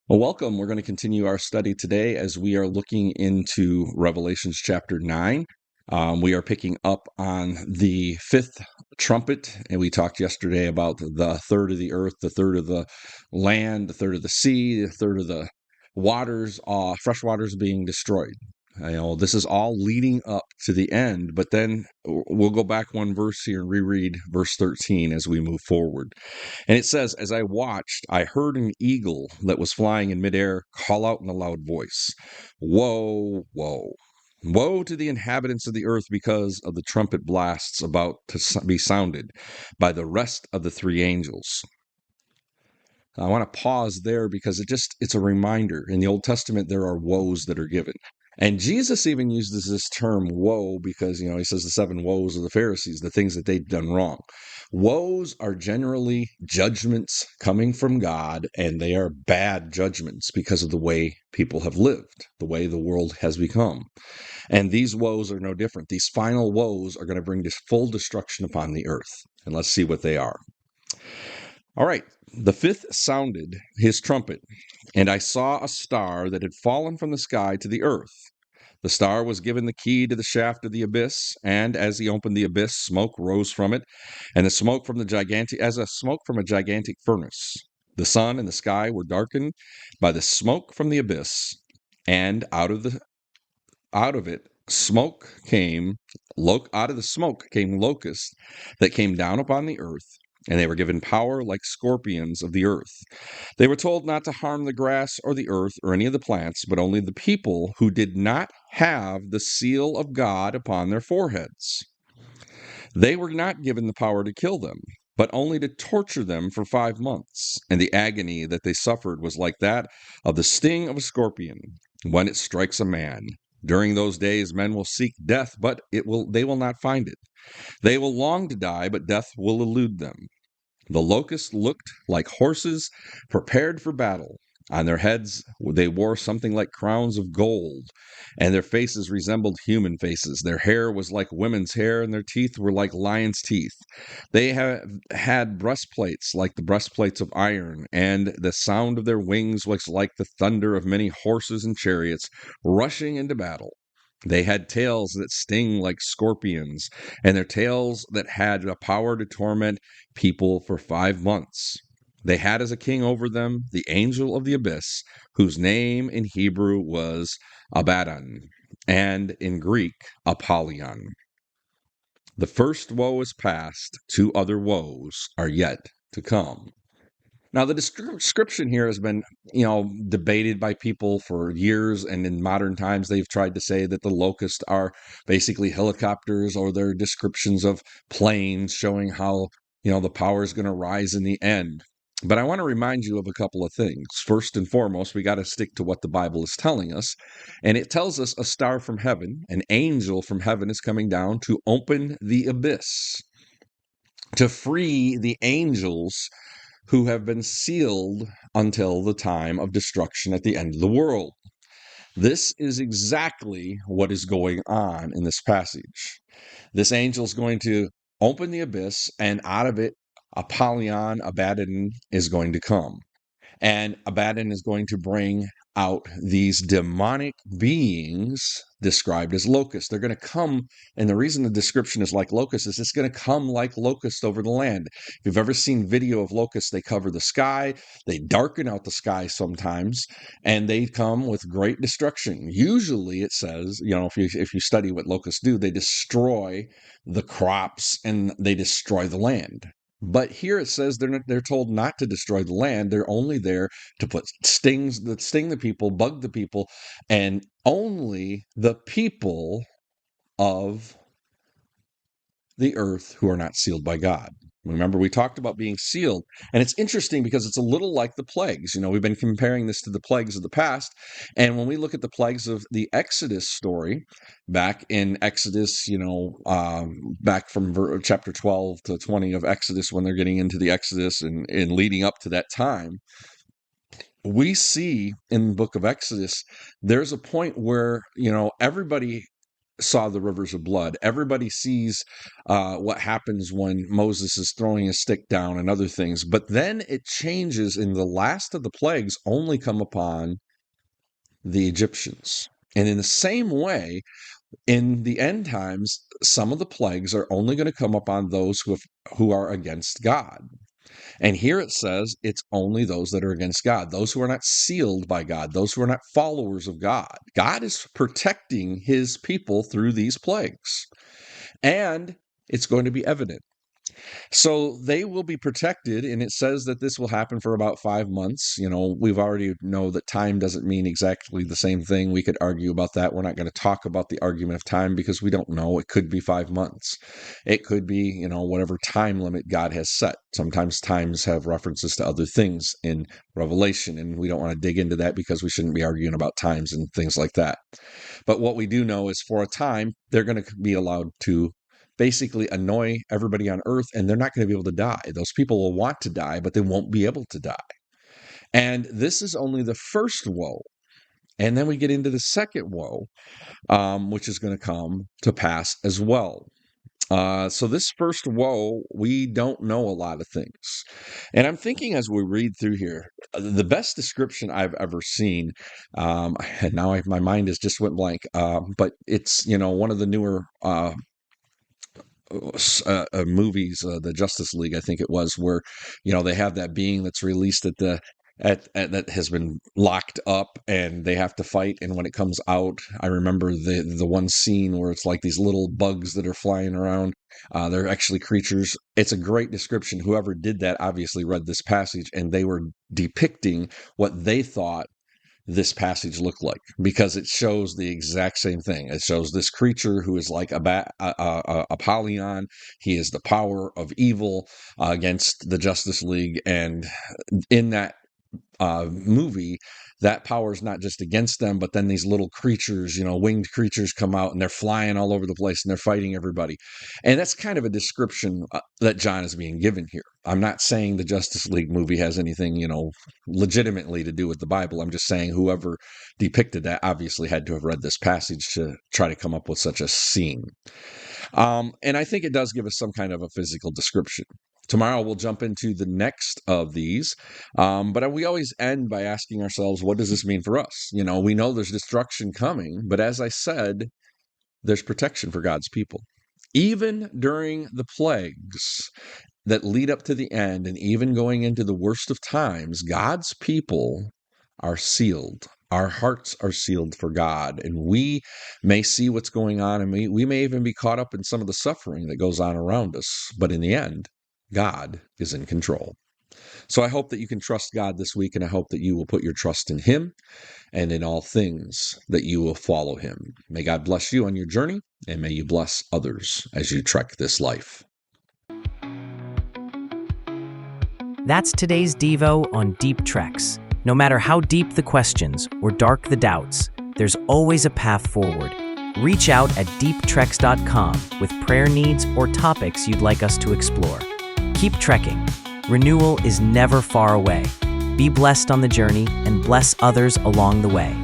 Well, welcome. We're going to continue our study today as we are looking into Revelations chapter 9. We are picking up on the fifth trumpet, and we talked yesterday about the third of the earth, the third of the land, the third of the sea, the third of the waters, fresh waters being destroyed. This is all leading up to the end, but then we'll go back one verse here and reread verse 13 as we move forward. And it says, as I watched, I heard an eagle that was flying in midair call out in a loud voice, "Woe, woe. Woe to the inhabitants of the earth because of the trumpet blasts about to be sounded by the rest of the three angels." I want to pause there because it's a reminder. In the Old Testament, there are woes that are given. And Jesus even uses this term woe because, he says the seven woes of the Pharisees, the things that they'd done wrong. Woes are generally judgments coming from God, and they are bad judgments because of the way people have lived, the way the world has become. And these woes are no different. These final woes are going to bring this full destruction upon the earth. And let's see what they are. All right. The fifth sounded his trumpet, and I saw a star that had fallen from the sky to the earth. The star was given the key to the shaft of the abyss, and as he opened the abyss, smoke rose from it, and the smoke from as a smoke from a gigantic furnace. The sun and the sky were darkened by the smoke from the abyss, and out of it out of the smoke came locusts that came down upon the earth, and they were given power like scorpions of the earth. They were told not to harm the grass or the earth or any of the plants, but only the people who did not have the seal of God upon their foreheads. They were not given the power to kill them, but only to torture them for 5 months. And the agony that they suffered was like that of the sting of a scorpion when it strikes a man. During those days, men will seek death, but they will not find it. They will long to die, but death will elude them. The locusts looked like horses prepared for battle. On their heads they wore something like crowns of gold, and their faces resembled human faces. Their hair was like women's hair, and their teeth were like lions' teeth. They had breastplates like the breastplates of iron, and the sound of their wings was like the thunder of many horses and chariots rushing into battle. They had tails that sting like scorpions, and their tails that had the power to torment people for 5 months. They had as a king over them the angel of the abyss, whose name in Hebrew was Abaddon, and in Greek, Apollyon. The first woe is past, 2 other woes are yet to come. Now, the description here has been, debated by people for years, and in modern times, they've tried to say that the locusts are basically helicopters, or they're descriptions of planes showing how, the power is going to rise in the end. But I want to remind you of a couple of things. First and foremost, we got to stick to what the Bible is telling us. And it tells us a star from heaven, an angel from heaven is coming down to open the abyss, to free the angels who have been sealed until the time of destruction at the end of the world. This is exactly what is going on in this passage. This angel is going to open the abyss, and out of it, Abaddon, is going to come. And Abaddon is going to bring out these demonic beings described as locusts. They're going to come, and the reason the description is like locusts is it's going to come like locusts over the land. If you've ever seen video of locusts, they cover the sky, they darken out the sky sometimes, and they come with great destruction. Usually it says, if you study what locusts do, they destroy the crops and they destroy the land. But here it says they're told not to destroy the land. They're only there to put stings that sting the people, bug the people, and only the people of the earth who are not sealed by God. Remember, we talked about being sealed, and it's interesting because it's a little like the plagues. We've been comparing this to the plagues of the past, and when we look at the plagues of the Exodus story, back in Exodus, back from chapter 12 to 20 of Exodus, when they're getting into the Exodus and leading up to that time, we see in the book of Exodus, there's a point where, everybody saw the rivers of blood. Everybody sees what happens when Moses is throwing a stick down and other things. But then it changes, in the last of the plagues only come upon the Egyptians. And in the same way, in the end times, some of the plagues are only going to come upon those who are against God. And here it says it's only those that are against God, those who are not sealed by God, those who are not followers of God. God is protecting his people through these plagues. And it's going to be evident. So they will be protected, and it says that this will happen for about 5 months. We've already know that time doesn't mean exactly the same thing. We could argue about that. We're not going to talk about the argument of time because we don't know. It could be 5 months. It could be, whatever time limit God has set. Sometimes times have references to other things in Revelation, and we don't want to dig into that because we shouldn't be arguing about times and things like that. But what we do know is for a time, they're going to be allowed to basically annoy everybody on earth, and they're not going to be able to die. Those people will want to die, but they won't be able to die. And this is only the first woe. And then we get into the second woe, which is going to come to pass as well. So this first woe, we don't know a lot of things. And I'm thinking as we read through here, the best description I've ever seen, and now my mind has just went blank, but it's, one of the newer movies, the Justice League, I think it was, where they have that being that's released at that has been locked up, and they have to fight. And when it comes out, I remember the one scene where it's like these little bugs that are flying around. They're actually creatures. It's a great description. Whoever did that obviously read this passage, and they were depicting what they thought this passage looked like, because it shows the exact same thing. It shows this creature who is like Apollyon. He is the power of evil against the Justice League. And in that movie, that power is not just against them, but then these little creatures, winged creatures, come out, and they're flying all over the place, and they're fighting everybody. And that's kind of a description that John is being given here. I'm not saying the Justice League movie has anything, legitimately to do with the Bible. I'm just saying whoever depicted that obviously had to have read this passage to try to come up with such a scene. And I think it does give us some kind of a physical description. Tomorrow we'll jump into the next of these, but we always end by asking ourselves, what does this mean for us? We know there's destruction coming, but as I said, there's protection for God's people. Even during the plagues that lead up to the end, and even going into the worst of times, God's people are sealed. Our hearts are sealed for God, and we may see what's going on, and we may even be caught up in some of the suffering that goes on around us. But in the end, God is in control. So I hope that you can trust God this week, and I hope that you will put your trust in Him, and in all things that you will follow Him. May God bless you on your journey, and may you bless others as you trek this life. That's today's Devo on Deep Treks. No matter how deep the questions or dark the doubts, there's always a path forward. Reach out at deeptreks.com with prayer needs or topics you'd like us to explore. Keep trekking. Renewal is never far away. Be blessed on the journey and bless others along the way.